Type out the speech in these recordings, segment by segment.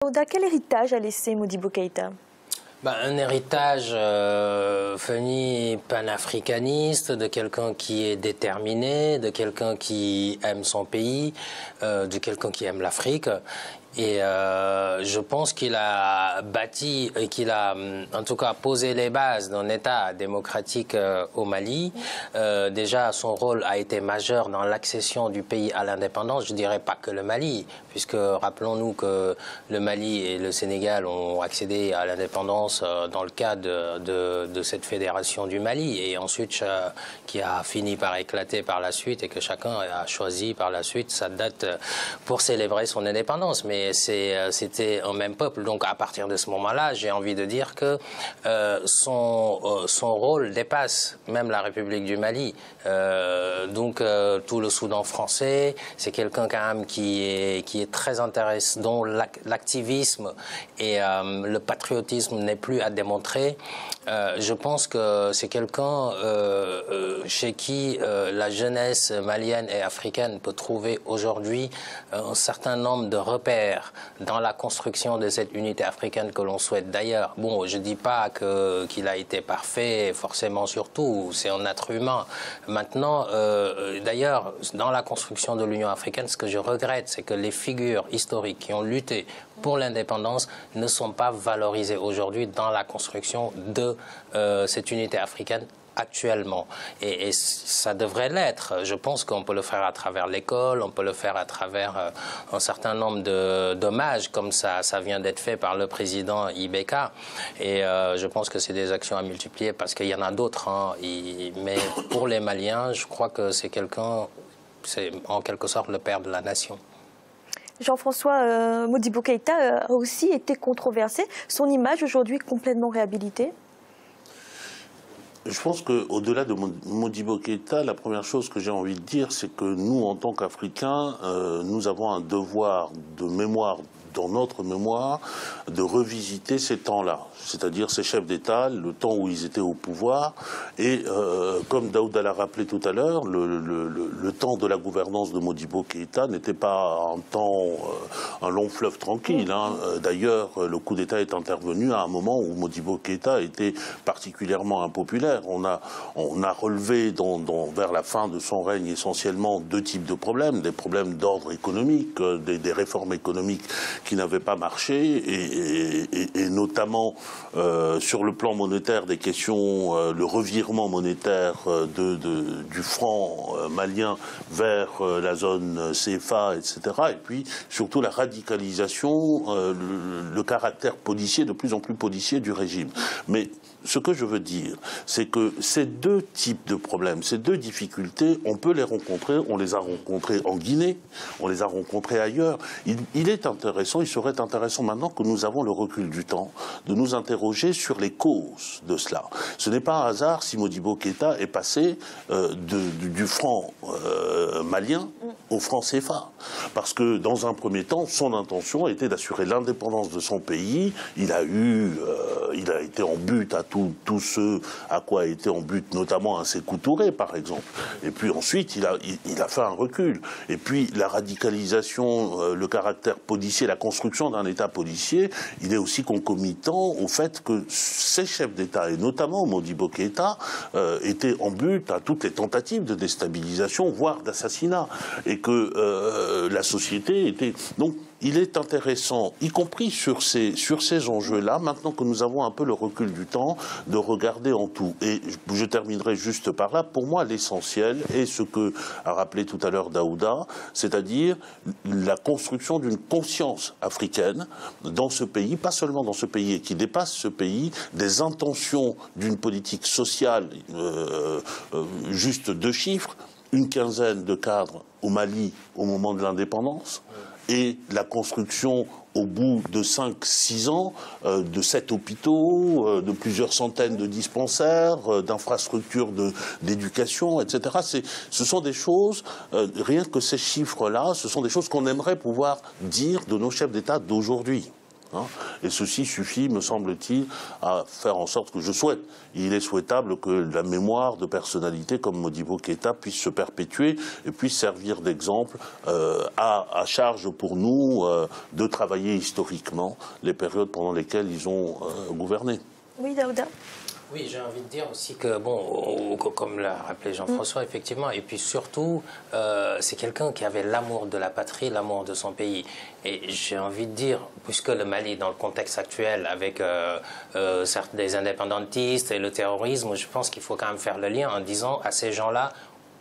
Daouda, quel héritage a laissé Modibo Keïta? Un héritage panafricaniste, de quelqu'un qui est déterminé, de quelqu'un qui aime son pays, de quelqu'un qui aime l'Afrique. Et je pense qu'il a bâti et qu'il a en tout cas posé les bases d'un État démocratique au Mali. Déjà, son rôle a été majeur dans l'accession du pays à l'indépendance. Je dirais pas que le Mali, puisque rappelons-nous que le Mali et le Sénégal ont accédé à l'indépendance dans le cadre de cette fédération du Mali, et ensuite qui a fini par éclater par la suite, et que chacun a choisi par la suite sa date pour célébrer son indépendance. Mais c'était un même peuple. Donc à partir de ce moment-là, j'ai envie de dire que son rôle dépasse même la République du Mali. Tout le Soudan français, c'est quelqu'un quand même qui est très intéressant, dont l'activisme et le patriotisme n'est plus à démontrer. Je pense que c'est quelqu'un chez qui la jeunesse malienne et africaine peut trouver aujourd'hui un certain nombre de repères dans la construction de cette unité africaine que l'on souhaite. D'ailleurs, bon, je ne dis pas qu'il a été parfait, forcément, surtout, c'est un être humain. Maintenant, d'ailleurs, dans la construction de l'Union africaine, ce que je regrette, c'est que les figures historiques qui ont lutté pour l'indépendance ne sont pas valorisées aujourd'hui dans la construction de cette unité africaine actuellement. Et ça devrait l'être. Je pense qu'on peut le faire à travers l'école, on peut le faire à travers un certain nombre d'hommages, comme ça vient d'être fait par le président Ibeka. Et je pense que c'est des actions à multiplier, parce qu'il y en a d'autres. Hein. Mais pour les Maliens, je crois que c'est en quelque sorte le père de la nation. Jean-François, Modibo Keïta a aussi été controversé. Son image aujourd'hui est complètement réhabilitée. Je pense qu'au-delà de Modibo Keïta, la première chose que j'ai envie de dire, c'est que nous, en tant qu'Africains, nous avons un devoir de mémoire, dans notre mémoire, de revisiter ces temps-là, c'est-à-dire ces chefs d'État, le temps où ils étaient au pouvoir, et comme Daouda l'a rappelé tout à l'heure, le temps de la gouvernance de Modibo Keïta n'était pas un long fleuve tranquille. Hein. D'ailleurs, le coup d'État est intervenu à un moment où Modibo Keïta était particulièrement impopulaire. On a relevé vers la fin de son règne essentiellement deux types de problèmes, des problèmes d'ordre économique, des réformes économiques qui n'avaient pas marché, et notamment sur le plan monétaire des questions, le revirement monétaire du franc malien vers la zone CFA, etc. Et puis surtout la radicalisation, le caractère policier, de plus en plus policier du régime. Mais ce que je veux dire, c'est que ces deux types de problèmes, ces deux difficultés, on peut les rencontrer, on les a rencontrés en Guinée, on les a rencontrés ailleurs. Il est intéressant, il serait intéressant maintenant que nous avons le recul du temps, de nous interroger sur les causes de cela. Ce n'est pas un hasard si Modibo Keïta est passé du franc malien au franc CFA. Parce que dans un premier temps, son intention était d'assurer l'indépendance de son pays. Il a été en but à tout ce à quoi a été en but notamment un Sékou Touré, par exemple. Et puis ensuite, il a fait un recul. Et puis la radicalisation, le caractère policier, la construction d'un État policier, il est aussi concomitant au fait que ces chefs d'État, et notamment Modibo Keïta, étaient en but à toutes les tentatives de déstabilisation, voire d'assassinat. Et que la société était... Donc, il est intéressant, y compris sur ces enjeux-là, maintenant que nous avons un peu le recul du temps, de regarder en tout. Et je terminerai juste par là. Pour moi, l'essentiel est ce que a rappelé tout à l'heure Daouda, c'est-à-dire la construction d'une conscience africaine dans ce pays, pas seulement dans ce pays, et qui dépasse ce pays, des intentions d'une politique sociale, juste deux chiffres, une quinzaine de cadres au Mali au moment de l'indépendance, et la construction au bout de 5-6 ans de 7 hôpitaux, de plusieurs centaines de dispensaires, d'infrastructures d'éducation, etc. Ce sont des choses, rien que ces chiffres-là, ce sont des choses qu'on aimerait pouvoir dire de nos chefs d'État d'aujourd'hui. Hein. Et ceci suffit, me semble-t-il, à faire en sorte que je souhaite. Il est souhaitable que la mémoire de personnalités comme Modibo Keïta puisse se perpétuer et puisse servir d'exemple à charge pour nous de travailler historiquement les périodes pendant lesquelles ils ont gouverné. Oui, Daouda. Oui, j'ai envie de dire aussi que, bon, comme l'a rappelé Jean-François, effectivement, et puis surtout, c'est quelqu'un qui avait l'amour de la patrie, l'amour de son pays. Et j'ai envie de dire, puisque le Mali, dans le contexte actuel, avec certes des indépendantistes et le terrorisme, je pense qu'il faut quand même faire le lien en disant à ces gens-là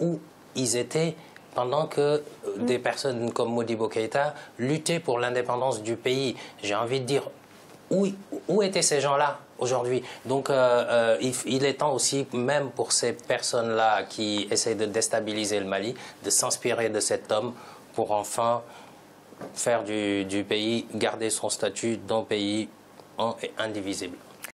où ils étaient pendant que des personnes comme Modibo Keïta luttaient pour l'indépendance du pays. J'ai envie de dire, où étaient ces gens-là aujourd'hui? Donc il est temps aussi, même pour ces personnes-là qui essayent de déstabiliser le Mali, de s'inspirer de cet homme pour enfin faire du pays, garder son statut d'un pays un et indivisible.